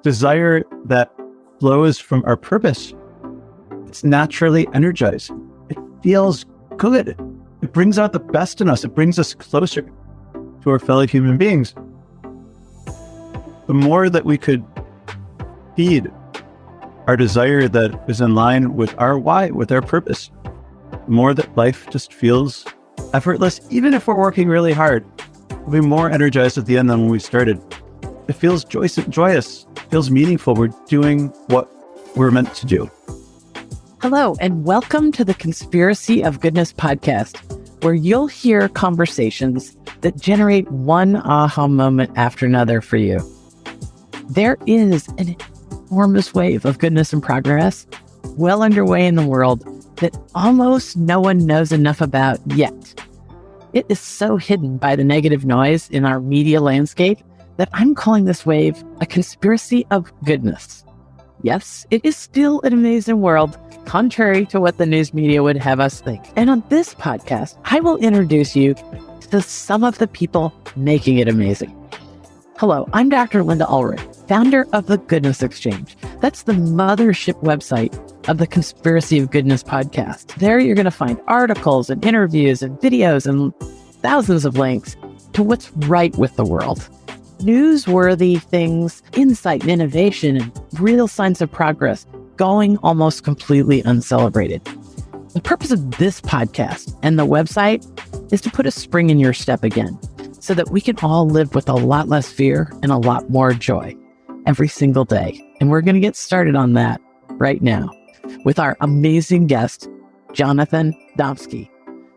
desire that flows from our purpose. It's naturally energizing. It feels good. It brings out the best in us. It brings us closer to our fellow human beings. The more that we could feed our desire that is in line with our why, with our purpose, the more that life just feels effortless. Even if we're working really hard, we'll be more energized at the end than when we started. It feels joyous, feels meaningful. We're doing what we're meant to do. Hello, and welcome to the Conspiracy of Goodness podcast, where you'll hear conversations that generate one aha moment after another for you. There is an enormous wave of goodness and progress well underway in the world that almost no one knows enough about yet. It is so hidden by the negative noise in our media landscape that I'm calling this wave a conspiracy of goodness. Yes, it is still an amazing world, contrary to what the news media would have us think. And on this podcast, I will introduce you to some of the people making it amazing. Hello, I'm Dr. Lynda Ulrich, founder of the Goodness Exchange. That's the mothership website of the Conspiracy of Goodness podcast. There you're going to find articles and interviews and videos and thousands of links to what's right with the world. Newsworthy things, insight and innovation, and real signs of progress going almost completely uncelebrated. The purpose of this podcast and the website is to put a spring in your step again so that we can all live with a lot less fear and a lot more joy every single day. And we're going to get started on that right now with our amazing guest, Jonathan Domsky.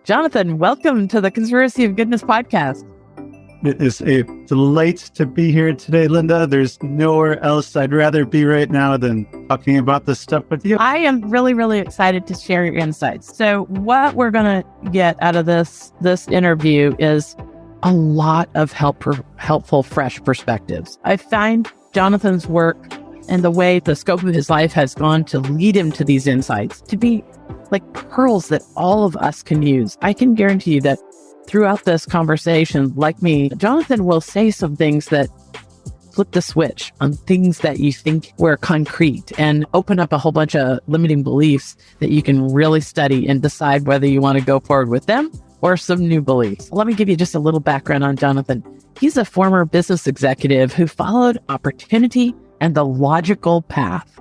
Jonathan, welcome to the Conspiracy of Goodness podcast. It is a delight to be here today, Lynda. There's nowhere else I'd rather be right now than talking about this stuff with you. I am really, really excited to share your insights. So what we're going to get out of this interview is a lot of helpful, fresh perspectives. I find Jonathan's work and the way the scope of his life has gone to lead him to these insights to be like pearls that all of us can use. I can guarantee you that throughout this conversation, like me, Jonathan will say some things that flip the switch on things that you think were concrete and open up a whole bunch of limiting beliefs that you can really study and decide whether you want to go forward with them or some new beliefs. Let me give you just a little background on Jonathan. He's a former business executive who followed opportunity and the logical path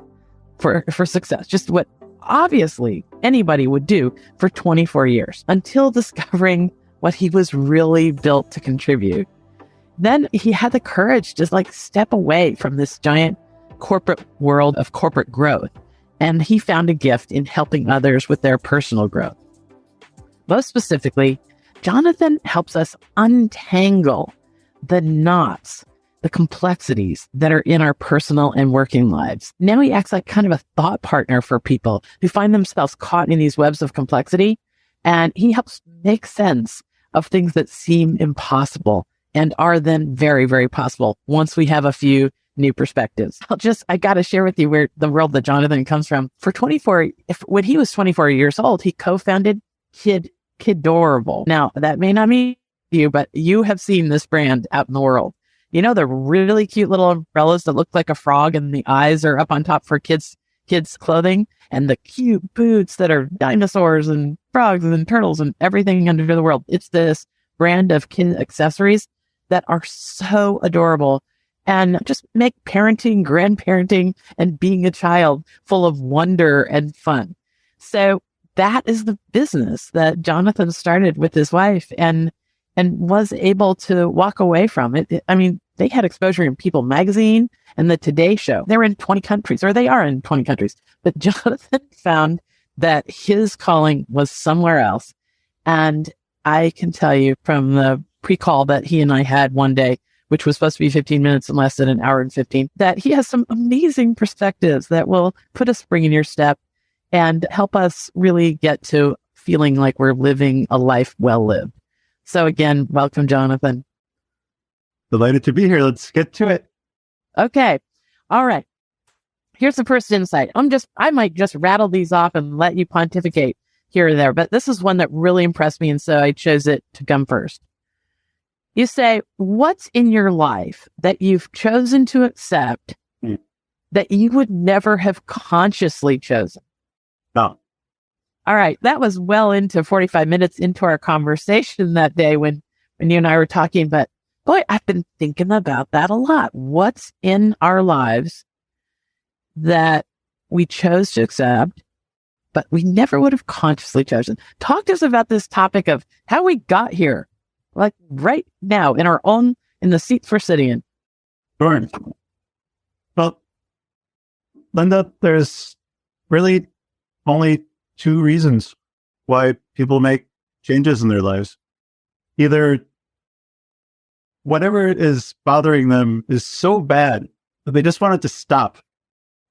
for success, just what obviously anybody would do for 24 years until discovering what he was really built to contribute. Then he had the courage to step away from this giant corporate world of corporate growth. And he found a gift in helping others with their personal growth. Most specifically, Jonathan helps us untangle the knots, the complexities that are in our personal and working lives. Now he acts like kind of a thought partner for people who find themselves caught in these webs of complexity. And he helps make sense of things that seem impossible and are then very, very possible once we have a few new perspectives. I got to share with you where the world that Jonathan comes from. When he was 24 years old, he co-founded Kidorable. Now, that may not mean you, but you have seen this brand out in the world. You know, the really cute little umbrellas that look like a frog and the eyes are up on top for kids' clothing, and the cute boots that are dinosaurs and frogs and turtles and everything under the world. It's this brand of kid accessories that are so adorable and just make parenting, grandparenting, and being a child full of wonder and fun. So that is the business that Jonathan started with his wife and was able to walk away from it. I mean, they had exposure in People magazine and the Today Show. They're in 20 countries, or they are in 20 countries. But Jonathan found that his calling was somewhere else. And I can tell you from the pre-call that he and I had one day, which was supposed to be 15 minutes and lasted an hour and 15, that he has some amazing perspectives that will put a spring in your step and help us really get to feeling like we're living a life well lived. So again, welcome, Jonathan. Delighted to be here. Let's get to it. Okay. All right. Here's the first insight. I might just rattle these off and let you pontificate here or there, but this is one that really impressed me, and so I chose it to come first. You say, what's in your life that you've chosen to accept that you would never have consciously chosen. No. All right. That was well into 45 minutes into our conversation that day when you and I were talking. But boy, I've been thinking about that a lot. What's in our lives that we chose to accept, but we never would have consciously chosen? Talk to us about this topic of how we got here, like right now in the seats we're sitting in. Sure. Well, Lynda, there's really only two reasons why people make changes in their lives. Either whatever is bothering them is so bad that they just want it to stop.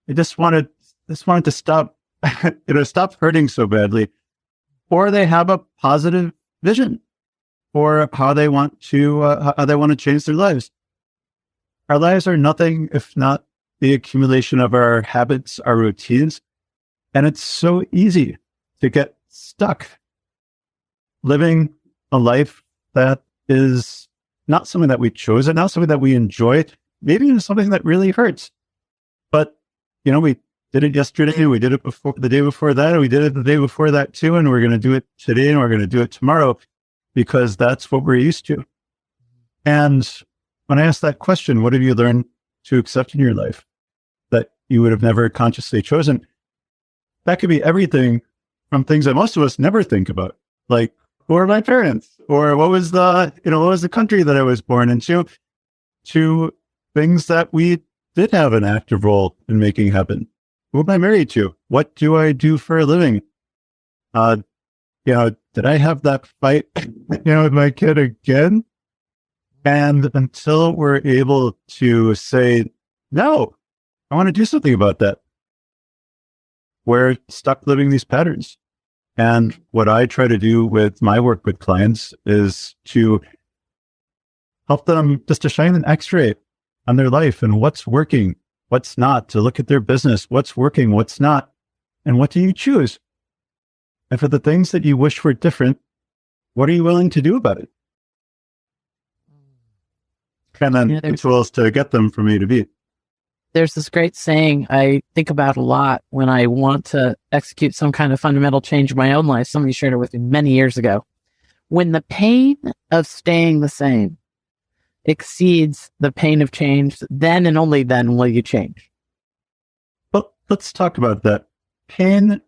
They just want it to stop, stop hurting so badly. Or they have a positive vision for how they want to change their lives. Our lives are nothing if not the accumulation of our habits, our routines. And it's so easy to get stuck living a life that is not something that we chose, and not something that we enjoy, maybe even something that really hurts. But, we did it yesterday, we did it the day before that, and we did it the day before that too, and we're going to do it today, and we're going to do it tomorrow, because that's what we're used to. And when I ask that question, what have you learned to accept in your life that you would have never consciously chosen? That could be everything from things that most of us never think about, like who are my parents, or what was the country that I was born into, to things that we did have an active role in making happen. Who am I married to? What do I do for a living? Did I have that fight, with my kid again? And until we're able to say, no, I want to do something about that, we're stuck living these patterns. And what I try to do with my work with clients is to help them just to shine an X-ray on their life and what's working, what's not, to look at their business, what's working, what's not, and what do you choose? And for the things that you wish were different, what are you willing to do about it? And then the tools to get them from A to B. There's this great saying I think about a lot when I want to execute some kind of fundamental change in my own life. Somebody shared it with me many years ago. When the pain of staying the same exceeds the pain of change, then and only then will you change. Well, let's talk about that. Pain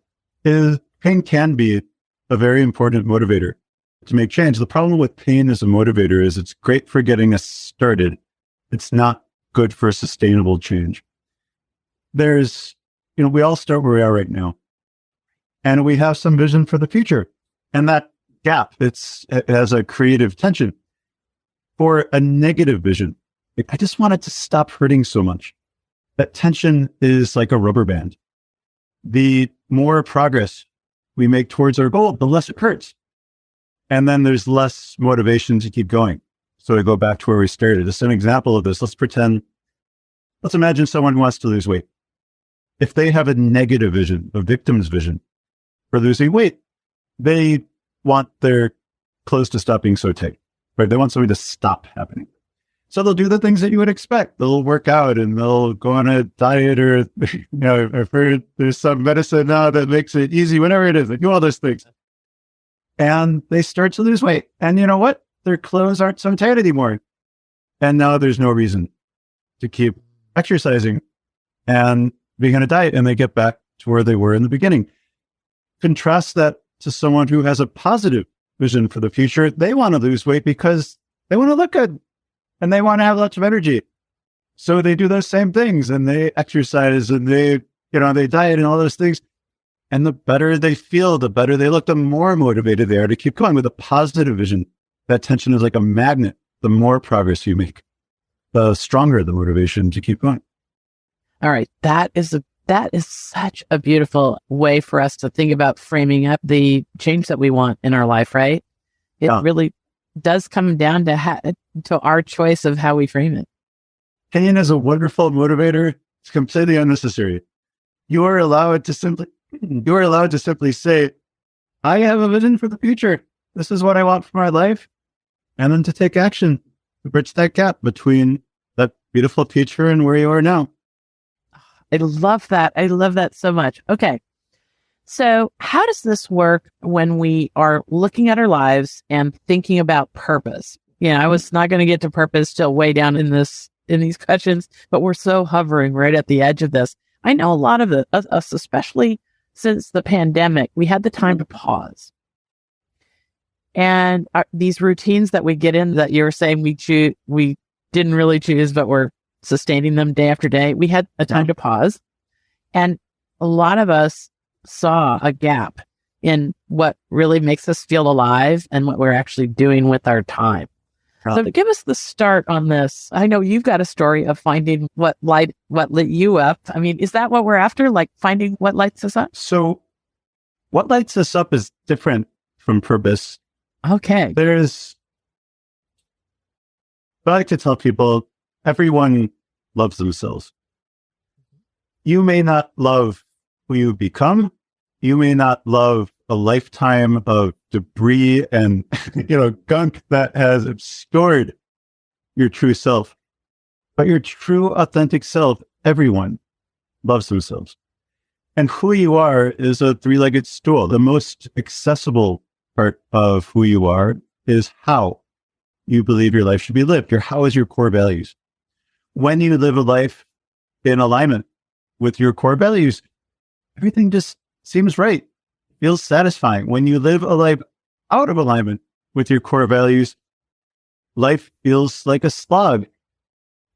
can be a very important motivator to make change. The problem with pain as a motivator is it's great for getting us started. It's not good for sustainable change. There's, we all start where we are right now, and we have some vision for the future. And that gap, it has a creative tension. For a negative vision, I just want it to stop hurting so much. That tension is like a rubber band. The more progress we make towards our goal, the less it hurts. And then there's less motivation to keep going. So to go back to where we started, just an example of this, let's imagine someone who wants to lose weight. If they have a negative vision, a victim's vision for losing weight, they want their clothes to stop being so tight, right? They want something to stop happening. So they'll do the things that you would expect. They'll work out and they'll go on a diet, or, I've heard there's some medicine now that makes it easy, whatever it is, they do all those things. And they start to lose weight. And you know what? Their clothes aren't so tight anymore. And now there's no reason to keep exercising and being on a diet, and they get back to where they were in the beginning. Contrast that to someone who has a positive vision for the future. They want to lose weight because they want to look good and they want to have lots of energy. So they do those same things, and they exercise, and they diet and all those things. And the better they feel, the better they look, the more motivated they are to keep going. With a positive vision, that tension is like a magnet. The more progress you make, the stronger the motivation to keep going. All right. That is such a beautiful way for us to think about framing up the change that we want in our life, right? It really does come down to our choice of how we frame it. Pain is a wonderful motivator. It's completely unnecessary. You are allowed to simply say, I have a vision for the future. This is what I want for my life. And then to take action to bridge that gap between that beautiful future and where you are now. I love that. I love that so much. Okay. So how does this work when we are looking at our lives and thinking about purpose? I was not going to get to purpose till way down in these questions, but we're so hovering right at the edge of this. I know a lot of us, especially since the pandemic, we had the time to pause. And these routines that we get in that you're saying we didn't really choose, but we're sustaining them day after day. We had a time to pause. And a lot of us saw a gap in what really makes us feel alive and what we're actually doing with our time. So give us the start on this. I know you've got a story of finding what lit you up. I mean, is that what we're after? Like finding what lights us up? So what lights us up is different from purpose. Okay. I like to tell people, everyone loves themselves. You may not love who you become. You may not love a lifetime of debris and, gunk that has obscured your true self. But your true, authentic self, everyone loves themselves. And who you are is a three-legged stool. The most accessible part of who you are is how you believe your life should be lived. Your how is your core values. When you live a life in alignment with your core values, everything just seems right, feels satisfying. When you live a life out of alignment with your core values, life feels like a slog.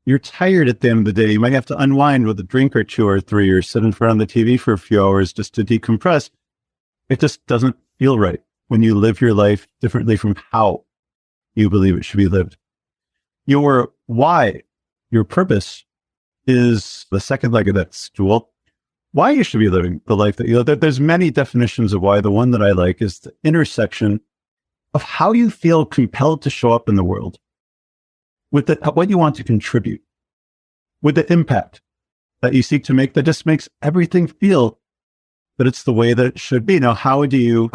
You're tired at the end of the day. You might have to unwind with a drink or two or three, or sit in front of the TV for a few hours just to decompress. It just doesn't feel right when you live your life differently from how you believe it should be lived. Your why, your purpose, is the second leg of that stool. Why you should be living the life that you live. There's many definitions of why. The one that I like is the intersection of how you feel compelled to show up in the world, with what you want to contribute, with the impact that you seek to make that just makes everything feel that it's the way that it should be. Now, how do you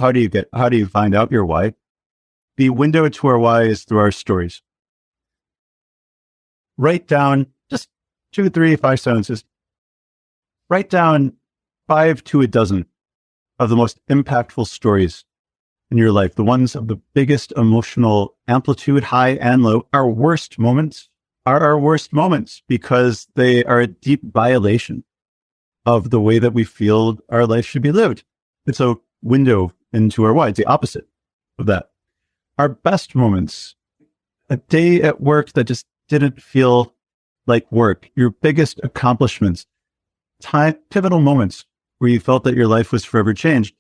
find out your why? The window to our why is through our stories. Write down just 2, 3, 5 sentences. Write down 5 to a dozen of the most impactful stories in your life, the ones of the biggest emotional amplitude, high and low. Our worst moments are our worst moments because they are a deep violation of the way that we feel our life should be lived. It's a window into our why. It's the opposite of that. Our best moments, a day at work that just didn't feel like work, your biggest accomplishments, pivotal moments where you felt that your life was forever changed.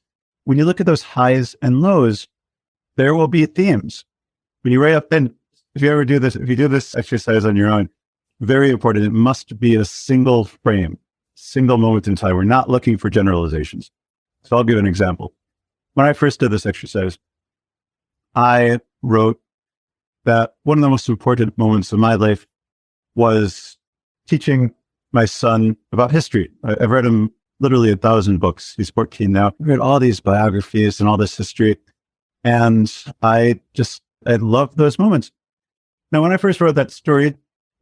When you look at those highs and lows, there will be themes. When you write up, and if you do this exercise on your own, very important, it must be a single frame, single moment in time. We're not looking for generalizations. So I'll give an example. When I first did this exercise, I wrote that one of the most important moments of my life was teaching my son about history. I've read him literally 1,000 books. He's 14 now. I read all these biographies and all this history. And I love those moments. Now, when I first wrote that story,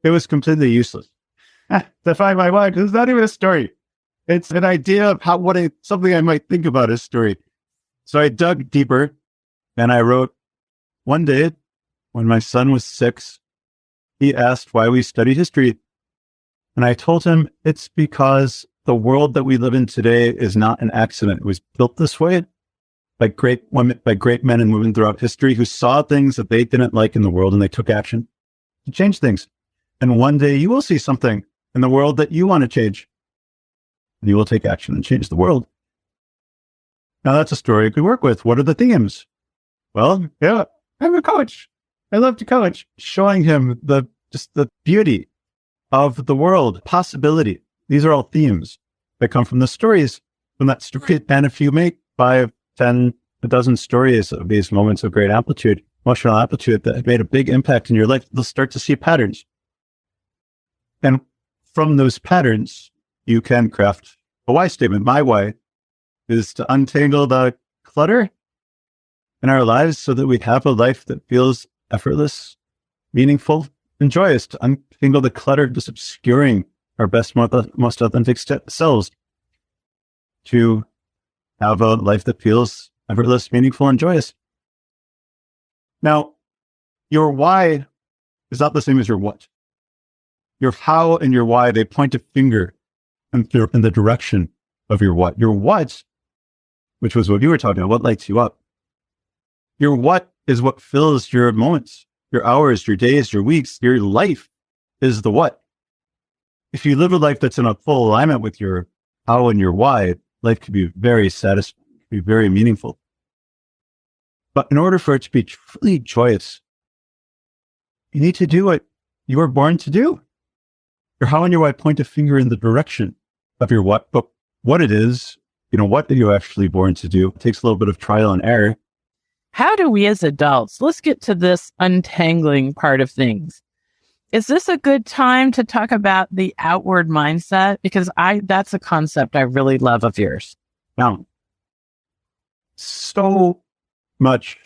it was completely useless. To find my why, because it's not even a story. It's an idea of something I might think about a story. So I dug deeper and I wrote, one day when my son was 6, he asked why we studied history. And I told him it's because the world that we live in today is not an accident. It was built this way by great men and women throughout history who saw things that they didn't like in the world and they took action to change things. And one day you will see something in the world that you want to change. And you will take action and change the world. Now that's a story we work with. What are the themes? Well, yeah, I'm a coach. I love to coach. Showing him the beauty of the world, possibility. These are all themes that come from the stories from that story. And if you make 5, 10, a dozen stories of these moments of great amplitude, emotional amplitude that have made a big impact in your life, you'll start to see patterns. And from those patterns, you can craft a why statement. My why is to untangle the clutter in our lives so that we have a life that feels effortless, meaningful, and joyous, to untangle the clutter just obscuring our best, most authentic selves, to have a life that feels effortless, meaningful, and joyous. Now, your why is not the same as your what. Your how and your why, they point a finger in the direction of your what. Your what, which was what you were talking about, what lights you up. Your what is what fills your moments, your hours, your days, your weeks. Your life is the what. If you live a life that's in a full alignment with your how and your why, life can be very satisfying, be very meaningful. But in order for it to be truly joyous, you need to do what you were born to do. Your how and your why point a finger in the direction of your what, but what it is, what are you actually born to do? It takes a little bit of trial and error. How do we as adults, let's get to this untangling part of things. Is this a good time to talk about the outward mindset? Because that's a concept I really love of yours. Now, so much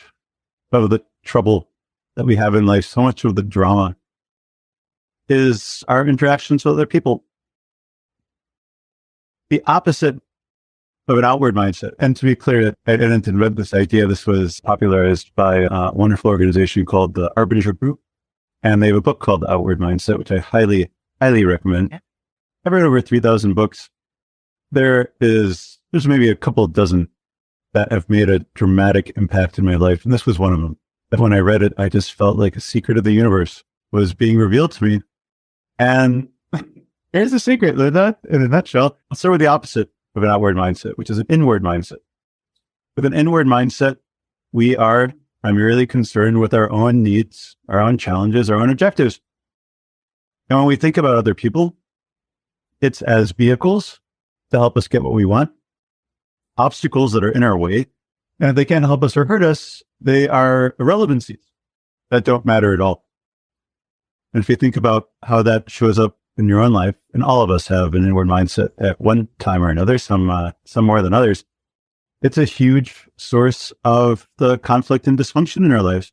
of the trouble that we have in life, so much of the drama is our interactions with other people. The opposite of an outward mindset. And to be clear, I didn't invent this idea. This was popularized by a wonderful organization called the Arbinger Group. And they have a book called The Outward Mindset, which I highly, highly recommend. Okay. I've read over 3,000 books. There's maybe a couple dozen that have made a dramatic impact in my life. And this was one of them. That when I read it, I just felt like a secret of the universe was being revealed to me. And here's the secret, Lynda, in a nutshell. I'll start with the opposite of an outward mindset, which is an inward mindset. With an inward mindset, we are primarily concerned with our own needs, our own challenges, our own objectives. And when we think about other people, it's as vehicles to help us get what we want, obstacles that are in our way. And if they can't help us or hurt us, they are irrelevancies that don't matter at all. And if you think about how that shows up in your own life, and all of us have an inward mindset at one time or another, some more than others, it's a huge source of the conflict and dysfunction in our lives.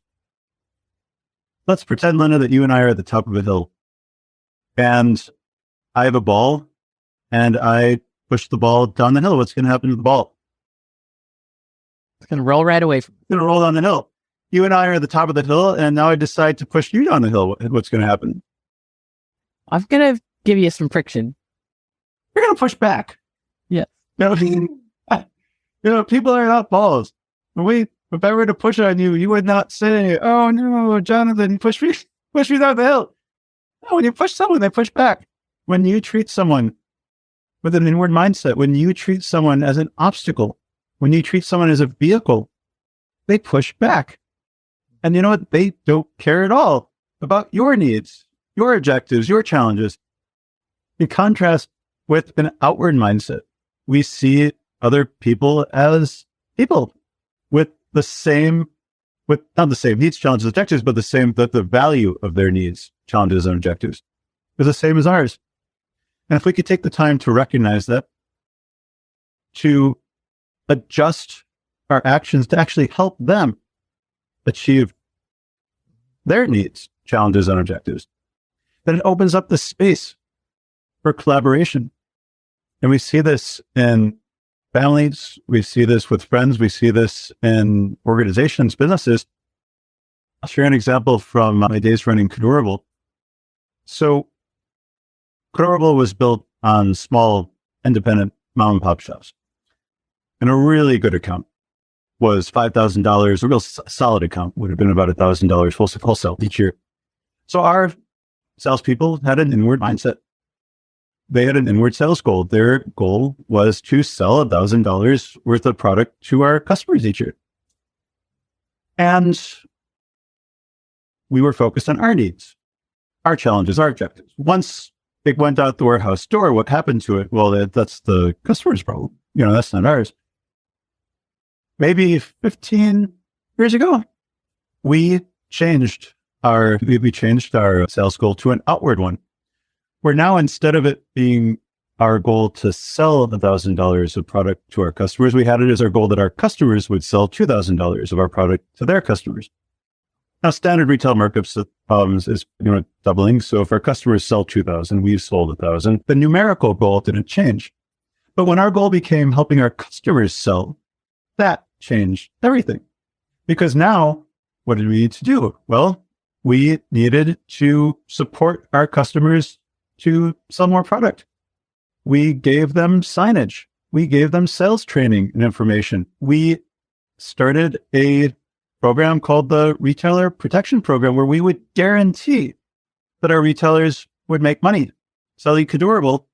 Let's pretend, Lynda, that you and I are at the top of a hill, and I have a ball, and I push the ball down the hill. What's going to happen to the ball? It's going to roll right away. It's going to roll down the hill. You and I are at the top of the hill, and now I decide to push you down the hill. What's going to happen? I'm going to give you some friction. You're going to push back. Yeah. People are not balls. If I were to push on you, you would not say, "Oh no, Jonathan, push me down the hill." No, when you push someone, they push back. When you treat someone with an inward mindset, when you treat someone as an obstacle, when you treat someone as a vehicle, they push back. And you know what? They don't care at all about your needs, your objectives, your challenges. In contrast with an outward mindset, we see other people as people with not the same needs, challenges, objectives, but the value of their needs, challenges, and objectives is the same as ours. And if we could take the time to recognize that, to adjust our actions to actually help them achieve their needs, challenges, and objectives, then it opens up the space for collaboration. And we see this in families, we see this with friends, we see this in organizations, businesses. I'll share an example from my days running Conurable. So Conurable was built on small, independent mom and pop shops. And a really good account was $5,000. A real solid account would have been about $1,000 wholesale each year. So our salespeople had an inward mindset. They had an inward sales goal. Their goal was to sell $1,000 worth of product to our customers each year. And we were focused on our needs, our challenges, our objectives. Once it went out the warehouse door, what happened to it? Well, that's the customer's problem. That's not ours. Maybe 15 years ago, we changed our sales goal to an outward one, where now instead of it being our goal to sell $1,000 of product to our customers, we had it as our goal that our customers would sell $2,000 of our product to their customers. Now, standard retail markups is doubling. So if our customers sell 2,000, we've sold 1,000. The numerical goal didn't change. But when our goal became helping our customers sell, that changed everything. Because now, what did we need to do? Well, we needed to support our customers to sell more product. We gave them signage. We gave them sales training and information. We started a program called the Retailer Protection Program, where we would guarantee that our retailers would make money selling Cadorable.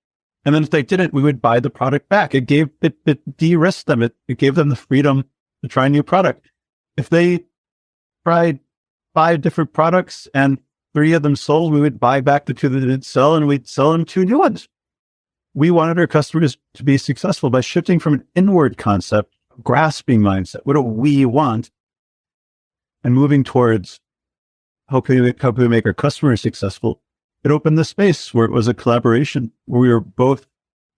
And then if they didn't, we would buy the product back. It de-risked them. It gave them the freedom to try a new product. If they tried 5 different products and 3 of them sold, we would buy back the 2 that didn't sell and we'd sell them 2 new ones. We wanted our customers to be successful by shifting from an inward concept, grasping mindset. What do we want? And moving towards how can we make our customers successful? It opened the space where it was a collaboration, where we were both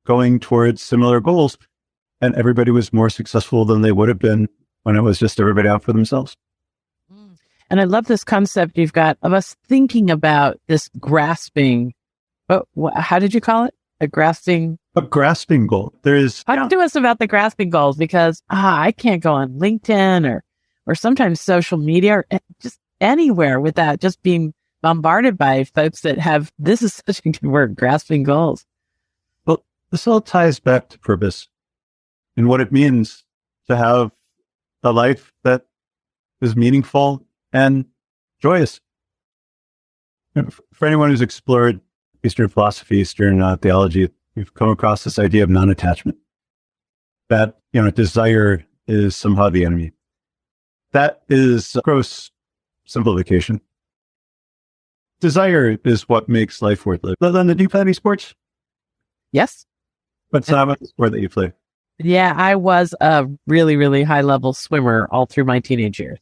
going towards similar goals, and everybody was more successful than they would have been when it was just everybody out for themselves. And I love this concept you've got of us thinking about this grasping. How did you call it? A grasping goal. Talk to us about the grasping goals, because I can't go on LinkedIn or sometimes social media or just anywhere without just being bombarded by folks that have, this is such a good word, grasping goals. Well, this all ties back to purpose and what it means to have a life that is meaningful and joyous. For anyone who's explored Eastern philosophy, Eastern theology, we've come across this idea of non-attachment. That, desire is somehow the enemy. That is a gross simplification. Desire is what makes life worth living. Lynda, do you play any sports? Yes. What's the sport that you play? Yeah, I was a really, really high-level swimmer all through my teenage years.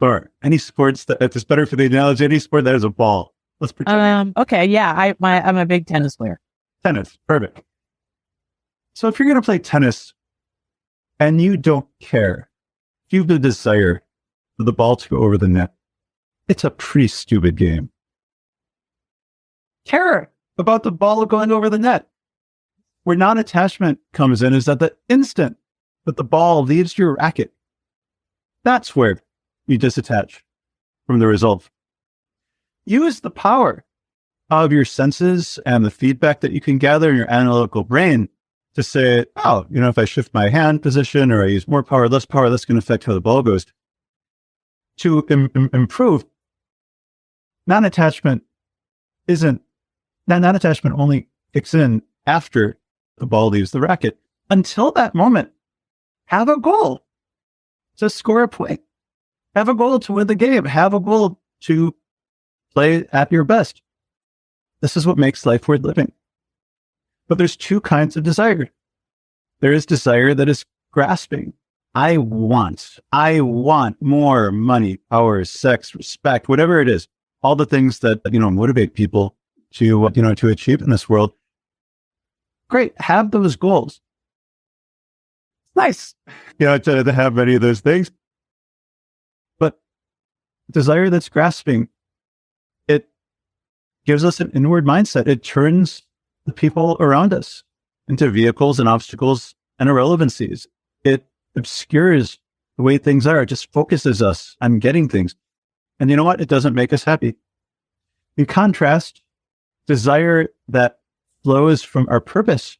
Or any sports that, if it's better for the analogy, any sport that has a ball. Let's pretend. Okay, yeah, I'm a big tennis player. Tennis, perfect. So if you're going to play tennis and you don't care, if you have the desire for the ball to go over the net, it's a pretty stupid game. Care about the ball going over the net. Where non-attachment comes in is that the instant that the ball leaves your racket, that's where you disattach from the result. Use the power of your senses and the feedback that you can gather in your analytical brain to say, if I shift my hand position or I use more power, that's going to affect how the ball goes. To improve, non-attachment only kicks in after the ball leaves the racket. Until that moment, have a goal to score a point. Have a goal to win the game. Have a goal to play at your best. This is what makes life worth living. But there's 2 kinds of desire. There is desire that is grasping. I want more money, power, sex, respect, whatever it is. All the things that, motivate people to achieve in this world. Great. Have those goals. Nice. To have many of those things. But desire that's grasping, it gives us an inward mindset. It turns the people around us into vehicles and obstacles and irrelevancies. It obscures the way things are. It just focuses us on getting things. And you know what? It doesn't make us happy. In contrast, desire that flows from our purpose,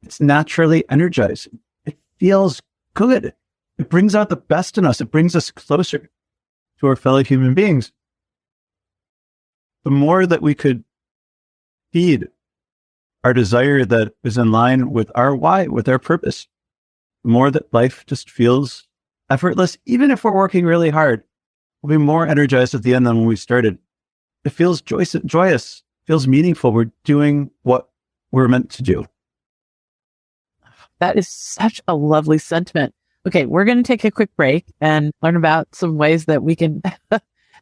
it's naturally energizing. It feels good. It brings out the best in us. It brings us closer to our fellow human beings. The more that we could feed our desire that is in line with our why, with our purpose, the more that life just feels effortless. Even if we're working really hard, we'll be more energized at the end than when we started. It feels joyous, feels meaningful. We're doing what we're meant to do. That is such a lovely sentiment. Okay, we're going to take a quick break and learn about some ways that we can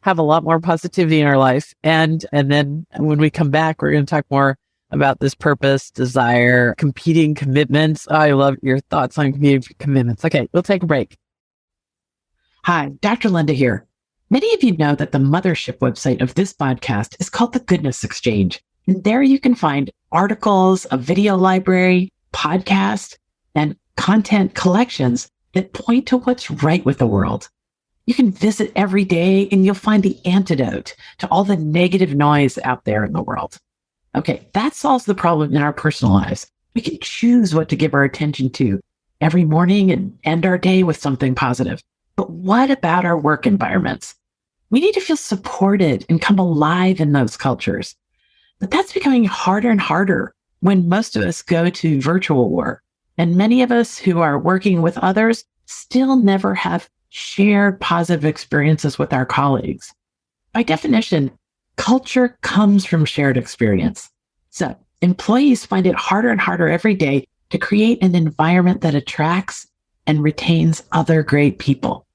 have a lot more positivity in our life. And then when we come back, we're going to talk more about this purpose, desire, competing commitments. Oh, I love your thoughts on competing commitments. Okay, we'll take a break. Hi, Dr. Lynda here. Many of you know that the mothership website of this podcast is called the Goodness Exchange. And there you can find articles, a video library, podcasts, and content collections that point to what's right with the world. You can visit every day and you'll find the antidote to all the negative noise out there in the world. Okay, that solves the problem in our personal lives. We can choose what to give our attention to every morning and end our day with something positive. But what about our work environments? We need to feel supported and come alive in those cultures. But that's becoming harder and harder when most of us go to virtual work. And many of us who are working with others still never have shared positive experiences with our colleagues. By definition, culture comes from shared experience. So employees find it harder and harder every day to create an environment that attracts and retains other great people.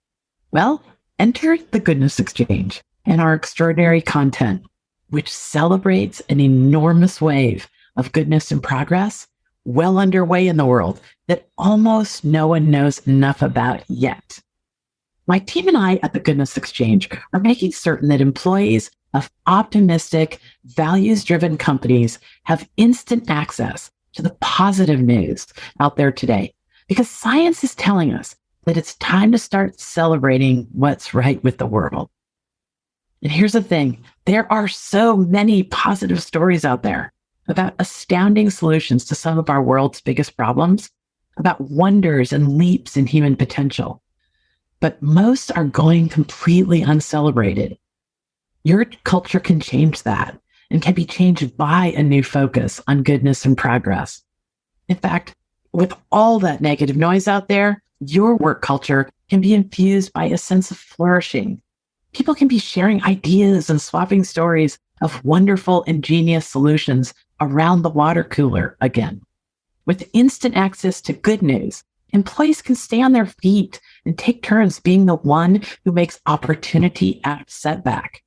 Well, enter the Goodness Exchange and our extraordinary content, which celebrates an enormous wave of goodness and progress well underway in the world that almost no one knows enough about yet. My team and I at the Goodness Exchange are making certain that employees of optimistic, values-driven companies have instant access to the positive news out there today, because science is telling us that it's time to start celebrating what's right with the world. And here's the thing, there are so many positive stories out there about astounding solutions to some of our world's biggest problems, about wonders and leaps in human potential. But most are going completely uncelebrated. Your culture can change that and can be changed by a new focus on goodness and progress. In fact, with all that negative noise out there, your work culture can be infused by a sense of flourishing. People can be sharing ideas and swapping stories of wonderful, ingenious solutions around the water cooler again. With instant access to good news, employees can stay on their feet and take turns being the one who makes opportunity out of setback.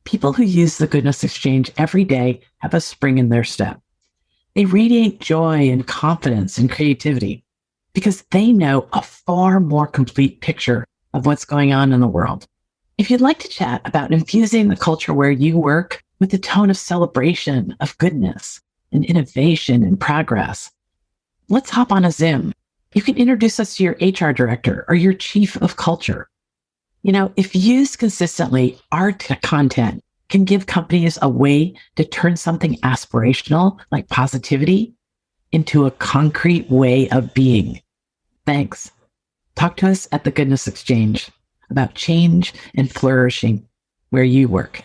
People who use the Goodness Exchange every day have a spring in their step. They radiate joy and confidence and creativity because they know a far more complete picture of what's going on in the world. If you'd like to chat about infusing the culture where you work with a tone of celebration, of goodness, and innovation and progress, let's hop on a Zoom. You can introduce us to your HR director or your chief of culture. You know, if used consistently, our content can give companies a way to turn something aspirational, like positivity, into a concrete way of being. Thanks. Talk to us at the Goodness Exchange about change and flourishing where you work.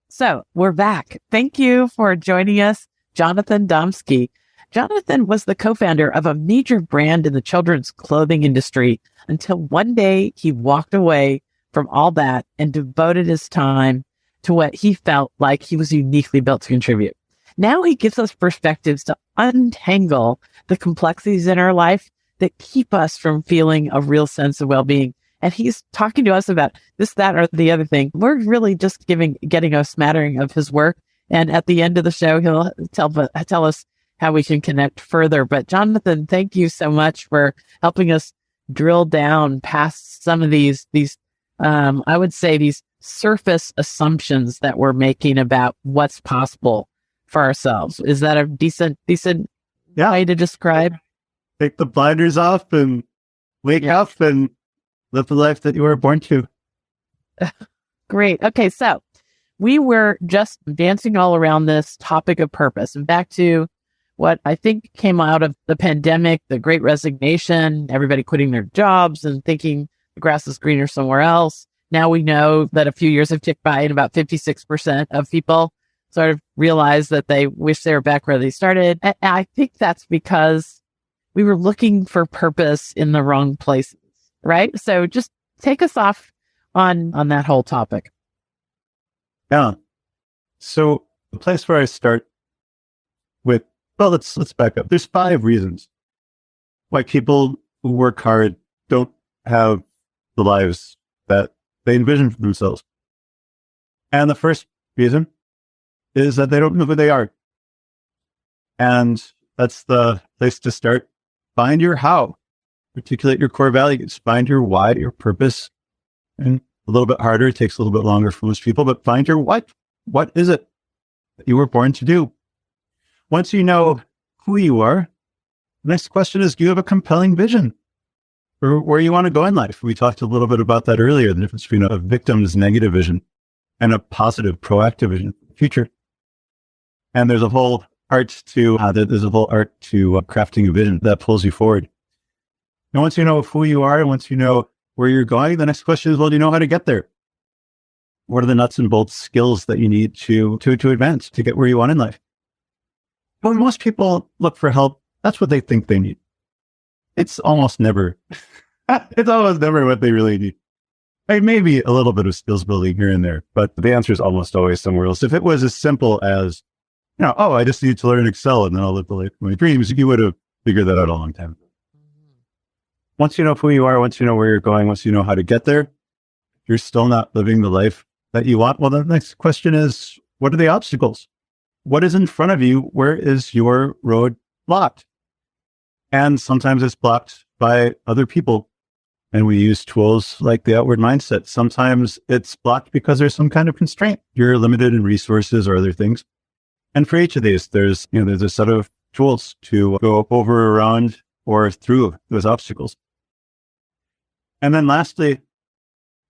So we're back. Thank you for joining us, Jonathan Domsky. Jonathan was the co-founder of a major brand in the children's clothing industry until one day he walked away from all that and devoted his time to what he felt like he was uniquely built to contribute. Now he gives us perspectives to untangle the complexities in our life that keep us from feeling a real sense of well-being. And he's talking to us about this, that, or the other thing. We're really just getting a smattering of his work. And at the end of the show, he'll tell us how we can connect further. But Jonathan, thank you so much for helping us drill down past some of these I would say these surface assumptions that we're making about what's possible for ourselves. Is that a decent way to describe? Take the blinders off and wake up and live the life that you were born to. Great. Okay, so we were just dancing all around this topic of purpose and back to what I think came out of the pandemic, the Great Resignation, everybody quitting their jobs and thinking the grass is greener somewhere else. Now we know that a few years have ticked by and about 56% of people sort of realize that they wish they were back where they started. And I think that's because we were looking for purpose in the wrong places, right? So just take us off on that whole topic. Yeah. So the place where I start with, well, let's back up. There's 5 reasons why people who work hard don't have the lives that they envision for themselves. And the first reason is that they don't know who they are. And that's the place to start. Find your how. Articulate your core values. Find your why, your purpose, and a little bit harder. It takes a little bit longer for most people, but find your what. What is it that you were born to do? Once you know who you are, the next question is, do you have a compelling vision for where you want to go in life? We talked a little bit about that earlier, the difference between a victim's negative vision and a positive, proactive vision for the future. And there's a whole art to crafting a vision that pulls you forward. And once you know who you are, and once you know where you're going, the next question is, well, do you know how to get there? What are the nuts and bolts skills that you need to advance, to get where you want in life? When most people look for help, that's what they think they need. It's almost never what they really need. Maybe a little bit of skills building here and there, but the answer is almost always somewhere else. If it was as simple as, I just need to learn Excel and then I'll live the life of my dreams, you would have figured that out a long time ago. Once you know who you are, once you know where you're going, once you know how to get there, you're still not living the life that you want. Well, the next question is, what are the obstacles? What is in front of you? Where is your road blocked? And sometimes it's blocked by other people. And we use tools like the outward mindset. Sometimes it's blocked because there's some kind of constraint. You're limited in resources or other things. And for each of these, there's a set of tools to go over, around, or through those obstacles. And then lastly,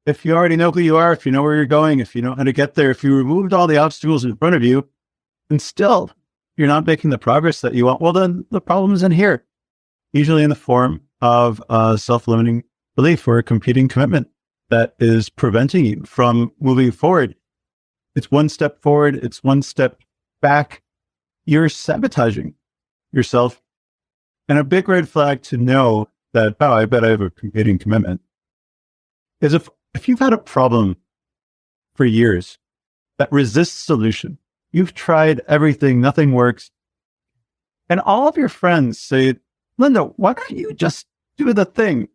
if you already know who you are, if you know where you're going, if you know how to get there, if you removed all the obstacles in front of you, and still you're not making the progress that you want, well, then the problem is in here, usually in the form of a self-limiting belief or a competing commitment that is preventing you from moving forward. It's one step forward, it's one step back. You're sabotaging yourself. And a big red flag to know that, I bet I have a competing commitment, is if you've had a problem for years that resists solution, you've tried everything, nothing works, and all of your friends say, Lynda, why don't you just do the thing?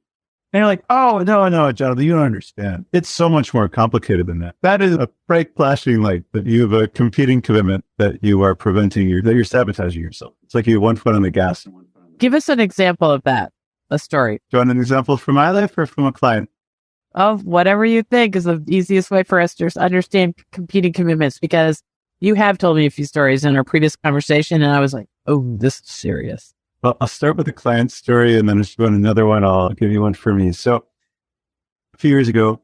And you're like, oh, no, Jonathan, you don't understand. It's so much more complicated than that. That is a bright flashing light that you have a competing commitment that you are preventing, that you're sabotaging yourself. It's like you have one foot on the gas and one foot on the Give us an example of that, a story. Do you want an example from my life or from a client? Of whatever you think is the easiest way for us to understand competing commitments, because you have told me a few stories in our previous conversation, and I was like, oh, this is serious. Well, I'll start with the client story, and then if you want another one, I'll give you one for me. So a few years ago,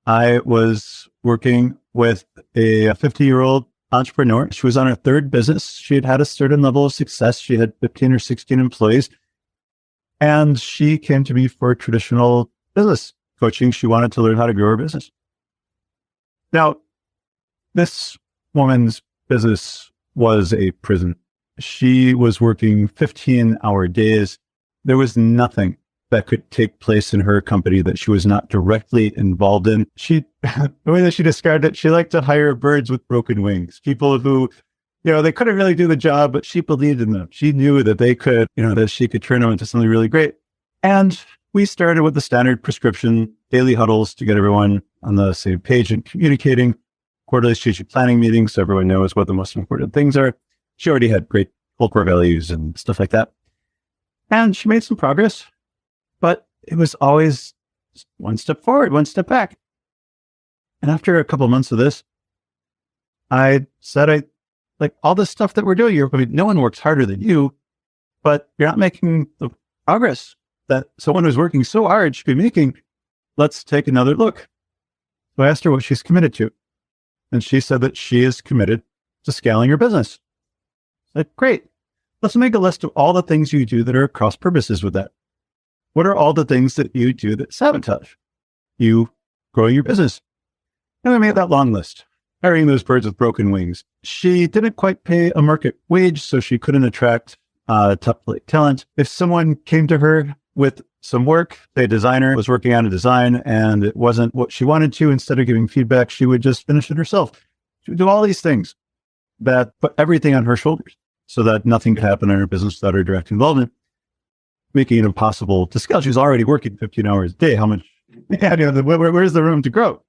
I was working with a 50-year-old entrepreneur. She was on her third business. She had a certain level of success. She had 15 or 16 employees. And she came to me for traditional business coaching. She wanted to learn how to grow her business. Now, this woman's business was a prison. She was working 15-hour days. There was nothing that could take place in her company that she was not directly involved in. The way that she described it, she liked to hire birds with broken wings, people who, they couldn't really do the job, but she believed in them. She knew that they could, that she could turn them into something really great. And we started with the standard prescription daily huddles to get everyone on the same page and communicating, quarterly strategic planning meetings so everyone knows what the most important things are. She already had great core values and stuff like that. And she made some progress, but it was always one step forward, one step back. And after a couple of months of this, I said, all this stuff that we're doing, no one works harder than you, but you're not making the progress that someone who's working so hard should be making. Let's take another look. So I asked her what she's committed to. And she said that she is committed to scaling her business. I said, great. Let's make a list of all the things you do that are cross purposes with that. What are all the things that you do that sabotage you growing your business? And I made that long list, hiring those birds with broken wings. She didn't quite pay a market wage, so she couldn't attract top talent. If someone came to her with some work, say a designer was working on a design and it wasn't what she wanted to, instead of giving feedback, she would just finish it herself. She would do all these things that put everything on her shoulders so that nothing could happen in her business without her direct involvement, making it impossible to scale. She was already working 15 hours a day. How much? Where's the room to grow?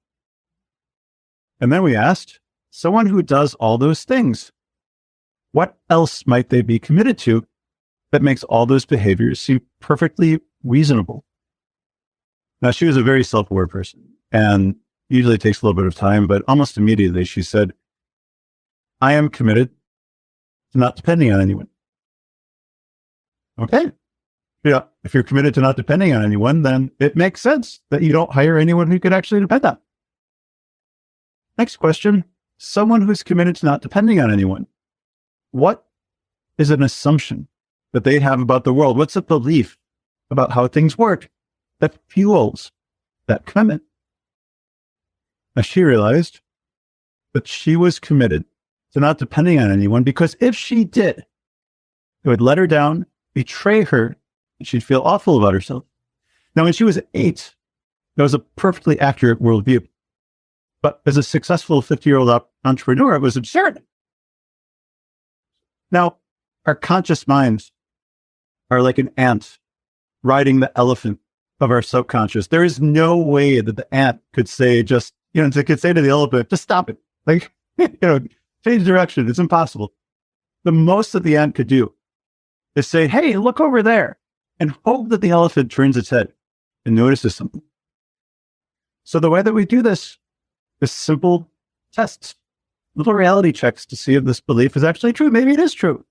And then we asked someone who does all those things, what else might they be committed to that makes all those behaviors seem perfectly reasonable? Now, she was a very self-aware person, and Usually takes a little bit of time, but almost immediately she said, I am committed to not depending on anyone. Okay. Yeah. If you're committed to not depending on anyone, then it makes sense that you don't hire anyone who could actually depend on. Next question. Someone who's committed to not depending on anyone. What is an assumption that they have about the world? What's a belief about how things work that fuels that commitment? Now, she realized that she was committed to not depending on anyone because if she did, it would let her down, betray her, and she'd feel awful about herself. Now, when she was 8, that was a perfectly accurate worldview. But as a successful 50-year-old entrepreneur, it was absurd. Now, our conscious minds are like an ant riding the elephant of our subconscious. There is no way that the ant could say could say to the elephant, just stop it. Like, change direction. It's impossible. The most that the ant could do is say, hey, look over there, and hope that the elephant turns its head and notices something. So the way that we do this is simple tests, little reality checks to see if this belief is actually true. Maybe it is true.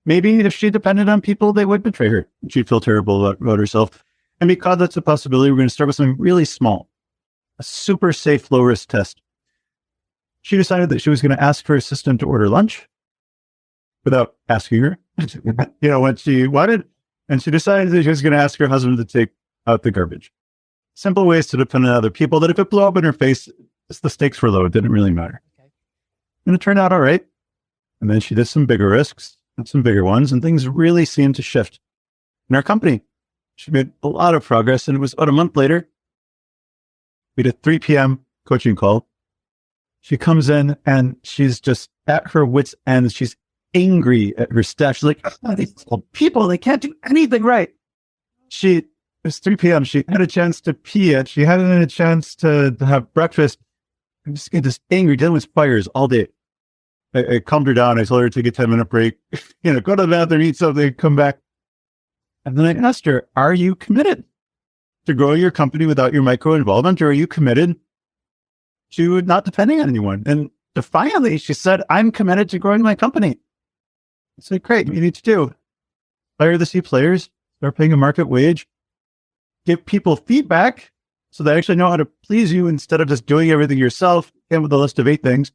Maybe if she depended on people, they would betray her. She'd feel terrible about herself. And because that's a possibility, we're going to start with something really small, a super safe, low-risk test. She decided that she was going to ask her assistant to order lunch without asking her, what she wanted. And she decided that she was going to ask her husband to take out the garbage. Simple ways to depend on other people that if it blew up in her face, the stakes were low. It didn't really matter. Okay. And it turned out all right. And then she did some bigger risks and some bigger ones, and things really seemed to shift in our company. She made a lot of progress, and it was about a month later. We did a 3 p.m. coaching call. She comes in and she's just at her wit's end. She's angry at her staff. She's like, these people, they can't do anything right. It was 3 p.m. She had a chance to pee it. She hadn't had a chance to have breakfast. I'm just getting this angry, dealing with fires all day. I calmed her down. I told her to take a 10-minute break, go to the bathroom, eat something, come back. And then I asked her, are you committed to growing your company without your micro involvement? Or are you committed to not depending on anyone? And defiantly, she said, I'm committed to growing my company. I said, great, what you need to do, hire the C players, start paying a market wage, give people feedback so they actually know how to please you instead of just doing everything yourself and with a list of 8 things.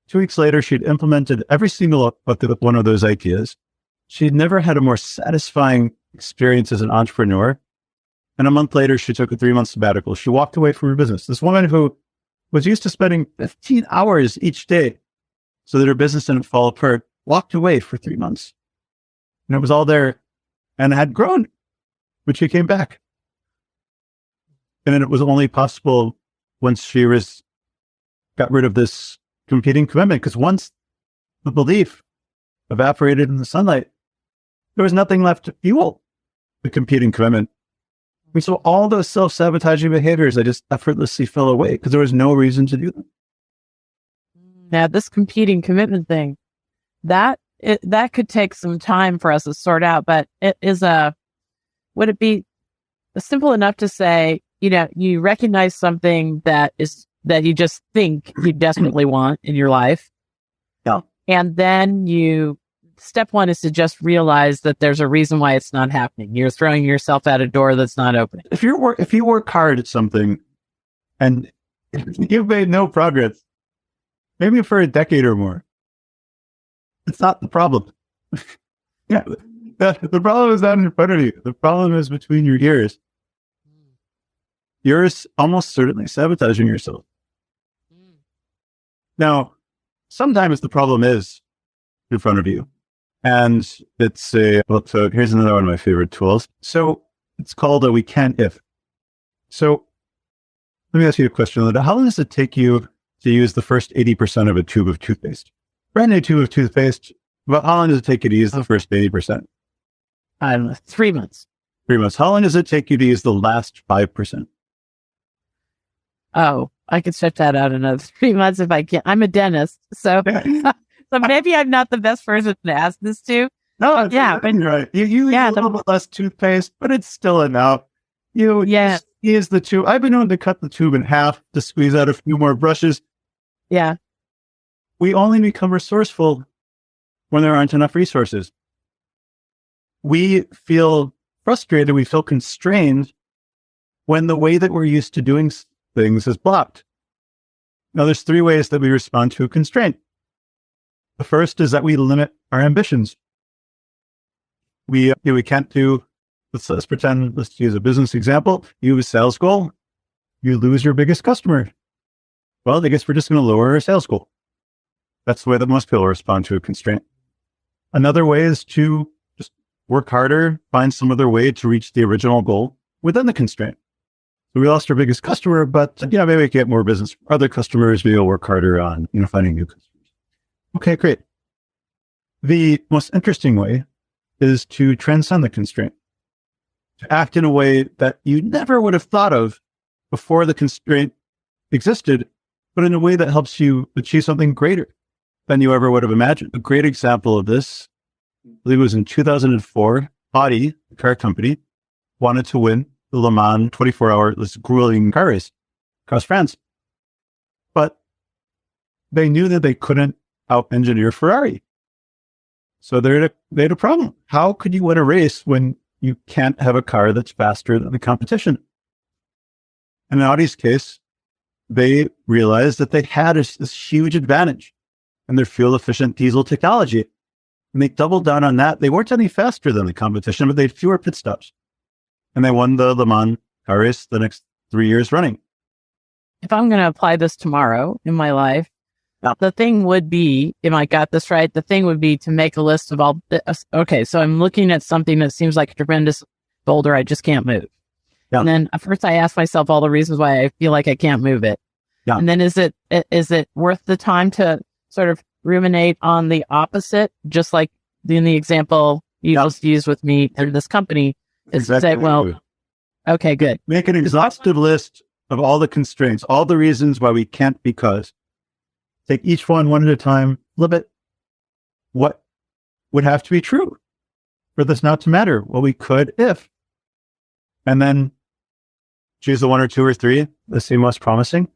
2 weeks later, she'd implemented every single one of those ideas. She'd never had a more satisfying experience as an entrepreneur. And a month later, she took a 3-month sabbatical. She walked away from her business. This woman who was used to spending 15 hours each day so that her business didn't fall apart, walked away for 3 months. And it was all there and had grown when she came back. And then it was only possible once she got rid of this competing commitment, because once the belief evaporated in the sunlight, there was nothing left to fuel the competing commitment. And so all those self-sabotaging behaviors, I just effortlessly fell away because there was no reason to do them. Now, this competing commitment thing, that could take some time for us to sort out, but would it be simple enough to say, you recognize something that you just think you desperately want in your life. Yeah. And then step 1 is to just realize that there's a reason why it's not happening. You're throwing yourself at a door that's not opening. If you work hard at something and you've made no progress, maybe for a decade or more, it's not the problem. Yeah. The problem is not in front of you. The problem is between your ears. You're almost certainly sabotaging yourself. Now, sometimes the problem is in front of you. And it's so here's another one of my favorite tools. So it's called a we can if. So let me ask you a question, Lynda. How long does it take you to use the first 80% of a tube of toothpaste? Brand new tube of toothpaste, but how long does it take you to use the first 80%? I don't know, 3 months. 3 months. How long does it take you to use the last 5%? Oh, I could stretch that out another 3 months if I can. I'm a dentist, so maybe I'm not the best person to ask this to. No, yeah, but right. You use a little bit less toothpaste, but it's still enough. You is the tube. I've been known to cut the tube in half to squeeze out a few more brushes. Yeah. We only become resourceful when there aren't enough resources. We feel frustrated, we feel constrained when the way that we're used to doing things is blocked. Now, there's three ways that we respond to a constraint. The first is that we limit our ambitions. We can't do, let's use a business example. You have a sales goal, you lose your biggest customer. Well, I guess we're just going to lower our sales goal. That's the way that most people respond to a constraint. Another way is to just work harder, find some other way to reach the original goal within the constraint. So we lost our biggest customer, but maybe we can get more business from other customers. Maybe we'll work harder on finding new customers. Okay, great. The most interesting way is to transcend the constraint, to act in a way that you never would have thought of before the constraint existed, but in a way that helps you achieve something greater than you ever would have imagined. A great example of this, I believe it was in 2004, Audi, the car company, wanted to win the Le Mans 24-hour, this grueling car race across France. But they knew that they couldn't out-engineer Ferrari. So they had a problem. How could you win a race when you can't have a car that's faster than the competition? And in Audi's case, they realized that they had this huge advantage in their fuel-efficient diesel technology. And they doubled down on that. They weren't any faster than the competition, but they had fewer pit stops. And they won the Le Mans car race the next 3 years running. If I'm going to apply this tomorrow in my life, the thing would be, if I got this right, the thing would be to make a list of all, okay, so I'm looking at something that seems like a tremendous boulder I just can't move. Yeah. And then first I ask myself all the reasons why I feel like I can't move it. Yeah. And then is it worth the time to sort of ruminate on the opposite, just like in the example you just used with me and this company, is exactly to say, well, okay, good. Make an exhaustive list of all the constraints, all the reasons why we can't because. Take each one at a time, limit what would have to be true for this not to matter. Well, we could if. And then choose the one or two or three that seem most promising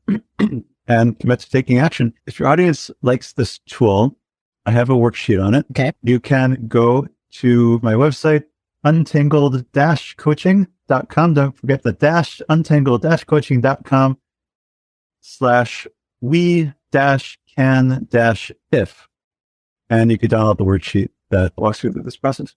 and commit to taking action. If your audience likes this tool, I have a worksheet on it. Okay. You can go to my website, untangled-coaching.com. Don't forget the dash, untangled-coaching.com/we-can-if. And you can download the worksheet that walks through this process.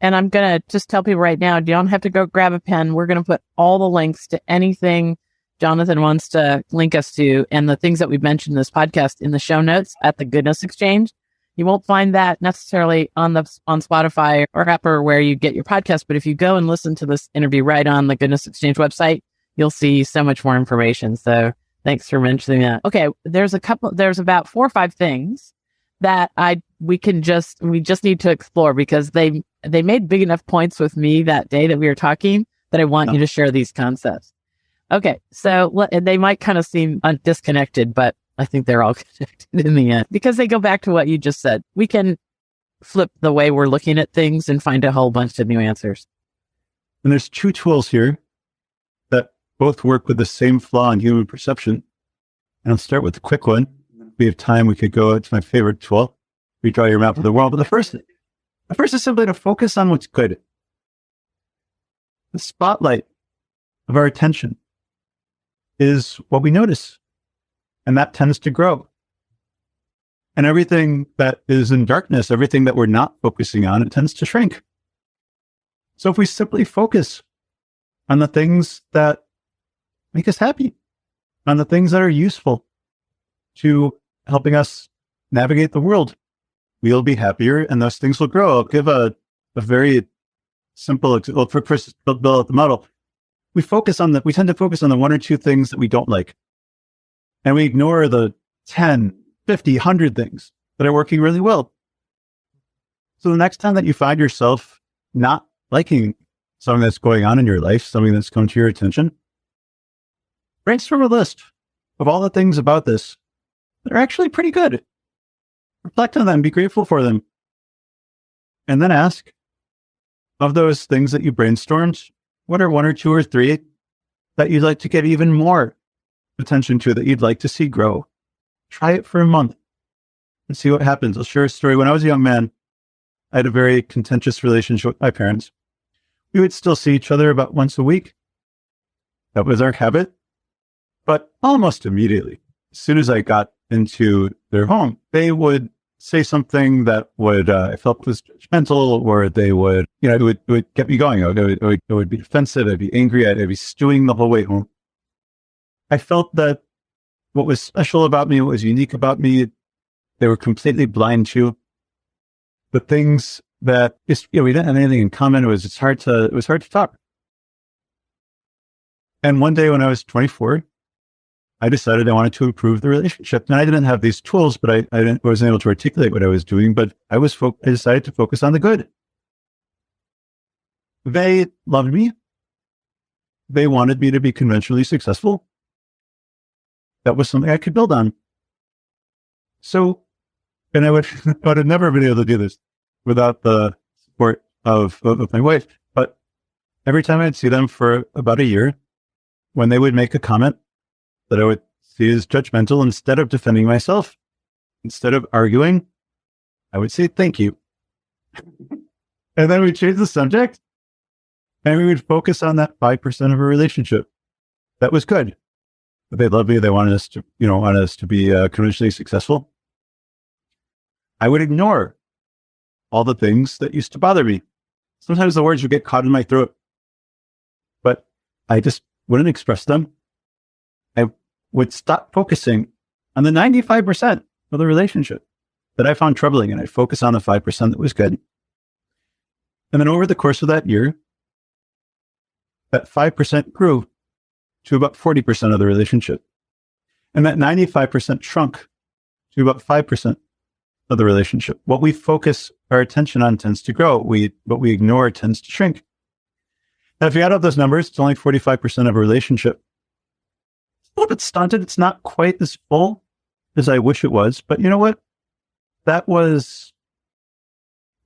And I'm going to just tell people right now, you don't have to go grab a pen. We're going to put all the links to anything Jonathan wants to link us to and the things that we've mentioned in this podcast in the show notes at the Goodness Exchange. You won't find that necessarily on Spotify or Apple where you get your podcast. But if you go and listen to this interview right on the Goodness Exchange website, you'll see so much more information. So thanks for mentioning that. Okay. There's about 4 or 5 things that we just need to explore because they made big enough points with me that day that we were talking that I want you to share these concepts. Okay. So they might kind of seem disconnected, but I think they're all connected in the end because they go back to what you just said. We can flip the way we're looking at things and find a whole bunch of new answers. And there's 2 tools here that both work with the same flaw in human perception. And I'll start with the quick one. If we have time, we could go to my favorite tool, redraw your map of the world. But the first is simply to focus on what's good. The spotlight of our attention is what we notice. And that tends to grow. And everything that is in darkness, everything that we're not focusing on, it tends to shrink. So if we simply focus on the things that make us happy, on the things that are useful to helping us navigate the world, we'll be happier and those things will grow. I'll give a very simple example. First, build out the model. We tend to focus on the 1 or 2 things that we don't like. And we ignore the 10, 50, 100 things that are working really well. So the next time that you find yourself not liking something that's going on in your life, something that's come to your attention, brainstorm a list of all the things about this that are actually pretty good. Reflect on them, be grateful for them. And then ask, of those things that you brainstormed, what are 1 or 2 or 3 that you'd like to give even more attention to, that you'd like to see grow. Try it for a month and see what happens. I'll share a story. When I was a young man, I had a very contentious relationship with my parents. We would still see each other about once a week. That was our habit. But almost immediately, as soon as I got into their home, they would say something that would, I felt was judgmental, or they would, it would get me going. It would be offensive. I'd be angry. I'd be stewing the whole way home. I felt that what was special about me, what was unique about me, they were completely blind to. The things that we didn't have anything in common. It was hard to talk. And one day when I was 24, I decided I wanted to improve the relationship. And I didn't have these tools, but I wasn't able to articulate what I was doing, but I decided to focus on the good. They loved me. They wanted me to be conventionally successful. That was something I could build on. So, and I would have never been able to do this without the support of my wife. But every time I'd see them for about a year, when they would make a comment that I would see as judgmental, instead of defending myself, instead of arguing, I would say, thank you. And then we'd change the subject and we would focus on that 5% of a relationship. That was good. But they loved me. They wanted us to be commercially successful. I would ignore all the things that used to bother me. Sometimes the words would get caught in my throat, but I just wouldn't express them. I would stop focusing on the 95% of the relationship that I found troubling, and I'd focus on the 5% that was good. And then over the course of that year, that 5% grew to about 40% of the relationship. And that 95% shrunk to about 5% of the relationship. What we focus our attention on tends to grow. What we ignore tends to shrink. Now, if you add up those numbers, it's only 45% of a relationship. It's a little bit stunted. It's not quite as full as I wish it was. But you know what? That was